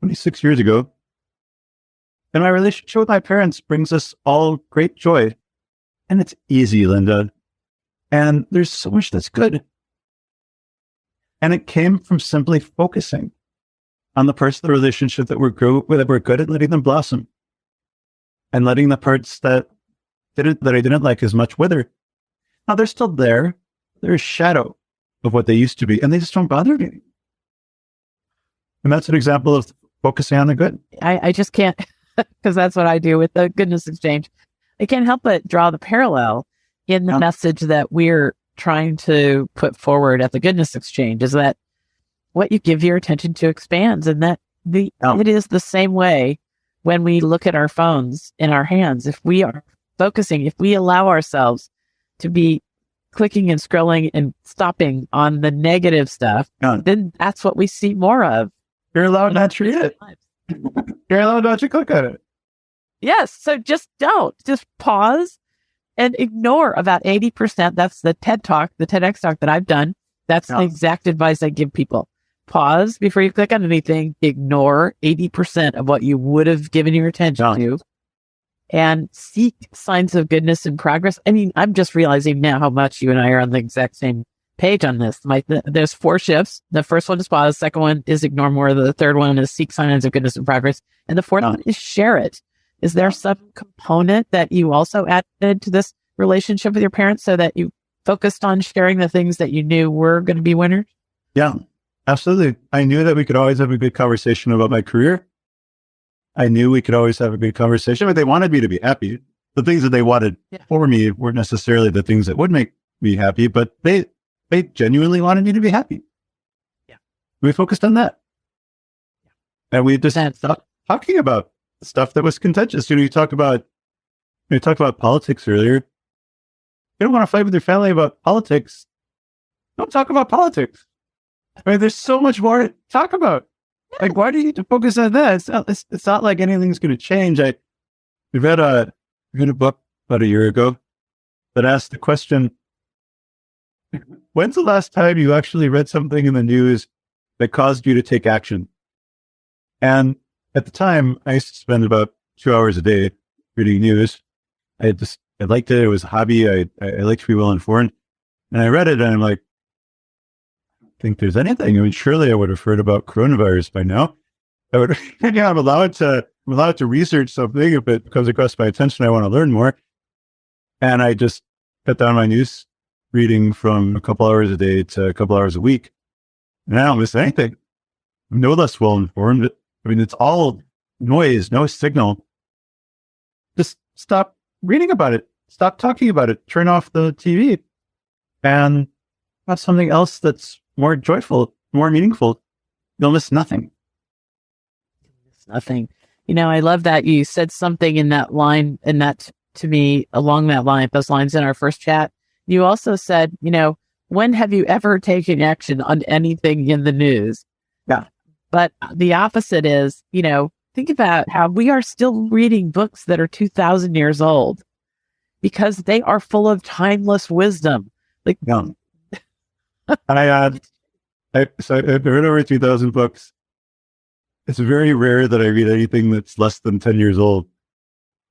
26 years ago. And my relationship with my parents brings us all great joy. And it's easy, Lynda. And there's so much that's good. And it came from simply focusing on the parts of the relationship that were good at letting them blossom, and letting the parts that I didn't like as much wither. Now they're still there. They're a shadow of what they used to be, and they just don't bother me. And that's an example of focusing on the good. I just can't, because that's what I do with the goodness exchange. I can't help but draw the parallel in the message that we're trying to put forward at the goodness exchange, is that what you give your attention to expands, and that it is the same way when we look at our phones in our hands. If we are focusing, if we allow ourselves to be clicking and scrolling and stopping on the negative stuff, then that's what we see more of. You're allowed not to read it. You're allowed not to click on it. Yes. So just pause and ignore about 80%. That's the TEDx talk that I've done. That's the exact advice I give people. Pause before you click on anything. Ignore 80% of what you would have given your attention to, and seek signs of goodness and progress. I mean, I'm just realizing now how much you and I are on the exact same page on this. There's 4 shifts. The first one is pause. The second one is ignore more. The third one is seek signs of goodness and progress. And the fourth one is share it. Is there some component that you also added to this relationship with your parents, so that you focused on sharing the things that you knew were going to be winners? Yeah, absolutely. I knew that we could always have a good conversation about my career. I knew we could always have a good conversation, but they wanted me to be happy. The things that they wanted for me weren't necessarily the things that would make me happy, but they genuinely wanted me to be happy. Yeah. We focused on that. And we just stopped talking about stuff that was contentious. You talked about politics earlier. You don't want to fight with your family about politics. Don't talk about politics. I mean, there's so much more to talk about. Like, why do you need to focus on that? It's not like anything's going to change. We read a book about a year ago that asked the question, when's the last time you actually read something in the news that caused you to take action? And at the time, I used to spend about 2 hours a day reading news. I had just I liked it. It was a hobby. I like to be well informed. And I read it and I'm like, I don't think there's anything. I mean, surely I would have heard about coronavirus by now. I would, yeah, I'm allowed to research something if it comes across my attention. I want to learn more. And I just cut down my news reading from a couple hours a day to a couple hours a week. And I don't miss anything. I'm no less well informed. I mean, it's all noise, no signal. Just stop reading about it. Stop talking about it. Turn off the TV and have something else that's more joyful, more meaningful. You'll miss nothing. Nothing. I love that you said something in that line, and that to me, along that line, those lines in our first chat. You also said, when have you ever taken action on anything in the news? Yeah. But the opposite is, think about how we are still reading books that are 2,000 years old because they are full of timeless wisdom. Like, yeah. I've read over 2,000 books. It's very rare that I read anything that's less than 10 years old.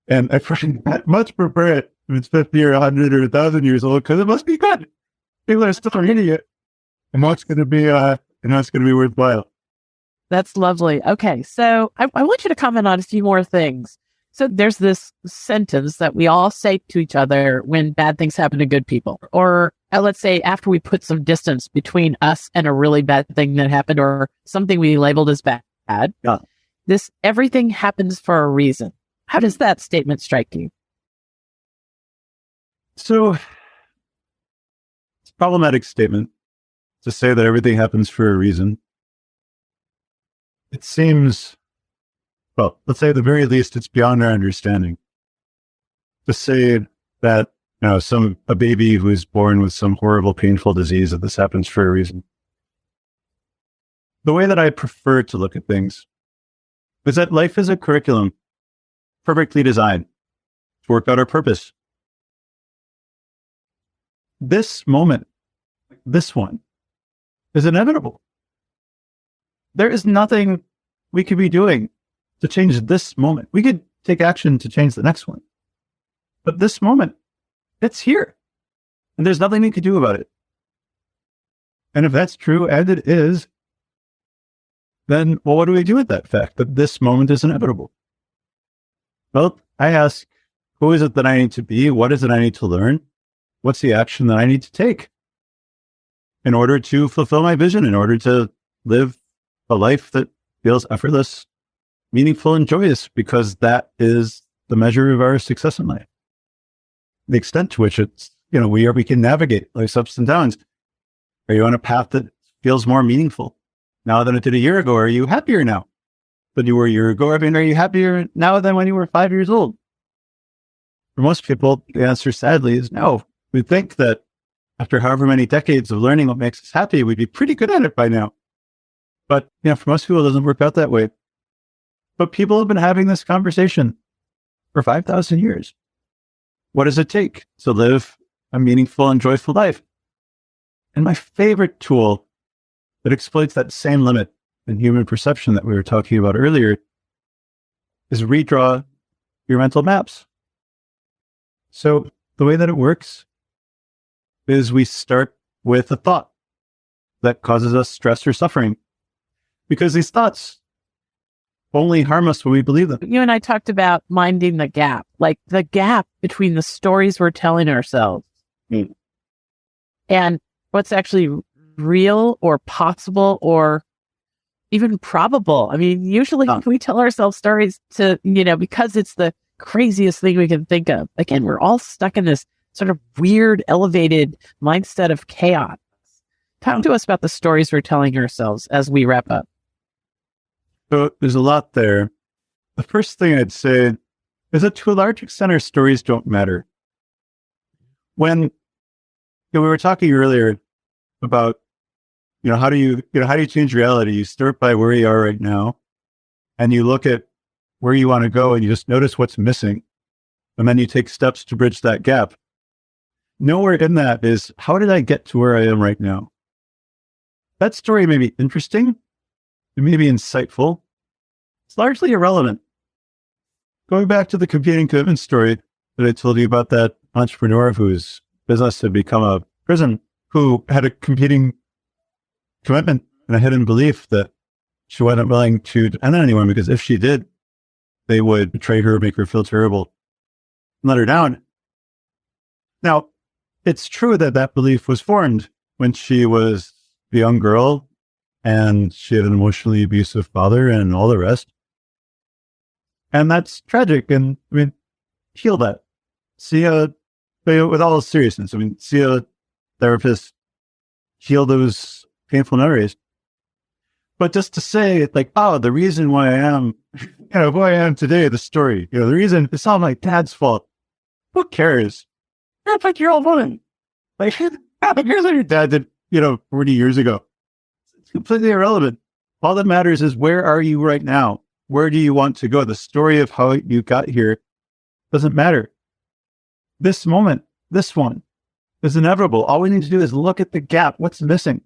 And I much prefer it if it's 50 or 100 or 1,000 years old, because it must be good. People are still reading it. And it's going to be, it's going to be worthwhile. That's lovely. Okay. So I want you to comment on a few more things. So there's this sentence that we all say to each other when bad things happen to good people, or let's say after we put some distance between us and a really bad thing that happened or something we labeled as bad. Yeah. This everything happens for a reason. How does that statement strike you? So it's a problematic statement to say that everything happens for a reason. It seems, well, let's say at the very least, it's beyond our understanding to say that, a baby who is born with some horrible, painful disease, that this happens for a reason. The way that I prefer to look at things is that life is a curriculum perfectly designed to work out our purpose. This moment, this one, is inevitable. There is nothing we could be doing to change this moment. We could take action to change the next one. But this moment, it's here. And there's nothing we could do about it. And if that's true, and it is, then, well, what do we do with that fact that this moment is inevitable? Well, I ask, who is it that I need to be? What is it I need to learn? What's the action that I need to take in order to fulfill my vision, in order to live a life that feels effortless, meaningful, and joyous? Because that is the measure of our success in life. The extent to which it's, we can navigate life's ups and downs. Are you on a path that feels more meaningful now than it did a year ago? Are you happier now than you were a year ago? I mean, are you happier now than when you were 5 years old? For most people, the answer, sadly, is no. We think that after however many decades of learning what makes us happy, we'd be pretty good at it by now. But, for most people, it doesn't work out that way. But people have been having this conversation for 5,000 years. What does it take to live a meaningful and joyful life? And my favorite tool that exploits that same limit in human perception that we were talking about earlier is redraw your mental maps. So the way that it works is we start with a thought that causes us stress or suffering, because these thoughts only harm us when we believe them. You and I talked about minding the gap, like the gap between the stories we're telling ourselves and what's actually real or possible or even probable. I mean, usually we tell ourselves stories to, because it's the craziest thing we can think of. Again, we're all stuck in this sort of weird, elevated mindset of chaos. Talk to us about the stories we're telling ourselves as we wrap up. So there's a lot there. The first thing I'd say is that to a large extent, our stories don't matter. When we were talking earlier about, how do you change reality? You start by where you are right now, and you look at where you want to go, and you just notice what's missing, and then you take steps to bridge that gap. Nowhere in that is, how did I get to where I am right now? That story may be interesting. It may be insightful. It's largely irrelevant. Going back to the competing commitment story, that I told you about, that entrepreneur whose business had become a prison, who had a competing commitment and a hidden belief that she wasn't willing to depend on anyone, because if she did, they would betray her, make her feel terrible, and let her down. Now, it's true that that belief was formed when she was a young girl and she had an emotionally abusive father and all the rest. And that's tragic. And I mean, heal that. With all seriousness, see a therapist, heal those painful memories. But just to say, like, oh, the reason why I am, who I am today, the story, the reason it's all my dad's fault. Who cares? You're a 50-year-old woman. Like, how cares what your dad did, 40 years ago? It's completely irrelevant. All that matters is, where are you right now? Where do you want to go? The story of how you got here doesn't matter. This moment, this one, is inevitable. All we need to do is look at the gap. What's missing?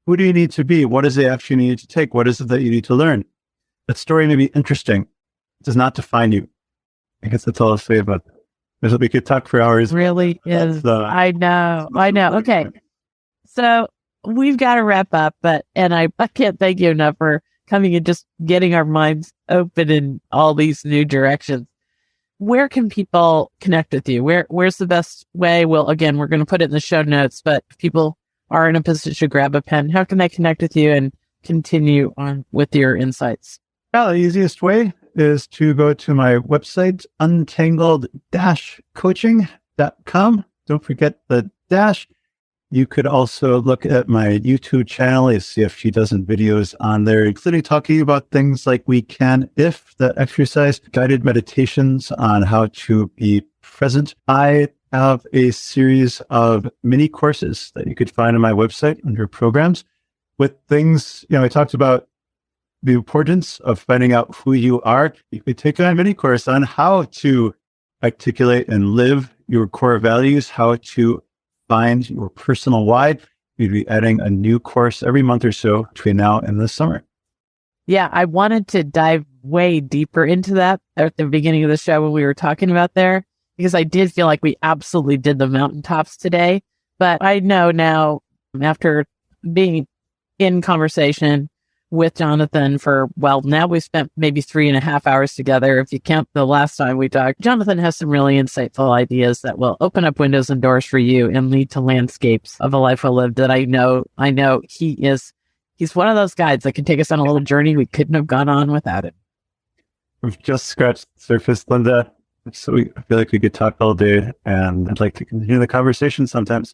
Who do you need to be? What is the action you need to take? What is it that you need to learn? That story may be interesting. It does not define you. I guess that's all I'll say about that. We could talk for hours. Really is. I know. Okay. So we've got to wrap up, and I can't thank you enough for coming and just getting our minds open in all these new directions. Where can people connect with you? Where's the best way? Well, again, we're going to put it in the show notes, but if people are in a position to grab a pen, how can they connect with you and continue on with your insights? Well, the easiest way is to go to my website, untangled-coaching.com. Don't forget the dash. You could also look at my YouTube channel. You see a few dozen videos on there, including talking about things like We Can If, the exercise, guided meditations on how to be present. I have a series of mini courses that you could find on my website under programs with things, I talked about the importance of finding out who you are. You could take a mini course on how to articulate and live your core values, how to find your personal why. We'd be adding a new course every month or so between now and the summer. Yeah, I wanted to dive way deeper into that at the beginning of the show when we were talking about there, because I did feel like we absolutely did the mountaintops today. But I know now, after being in conversation with Jonathan now we've spent maybe 3.5 hours together. If you count the last time we talked, Jonathan has some really insightful ideas that will open up windows and doors for you and lead to landscapes of a life well lived that I know he's one of those guides that can take us on a little journey we couldn't have gone on without him. We've just scratched the surface, Lynda. So I feel like we could talk all day, and I'd like to continue the conversation sometimes.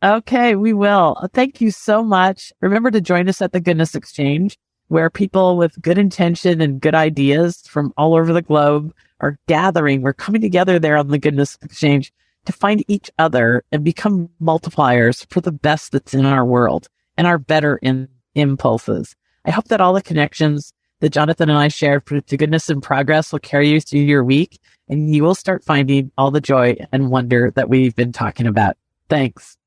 Okay, we will. Thank you so much. Remember to join us at the Goodness Exchange, where people with good intention and good ideas from all over the globe are gathering. We're coming together there on the Goodness Exchange to find each other and become multipliers for the best that's in our world and our better impulses. I hope that all the connections that Jonathan and I shared for the Goodness in Progress will carry you through your week, and you will start finding all the joy and wonder that we've been talking about. Thanks.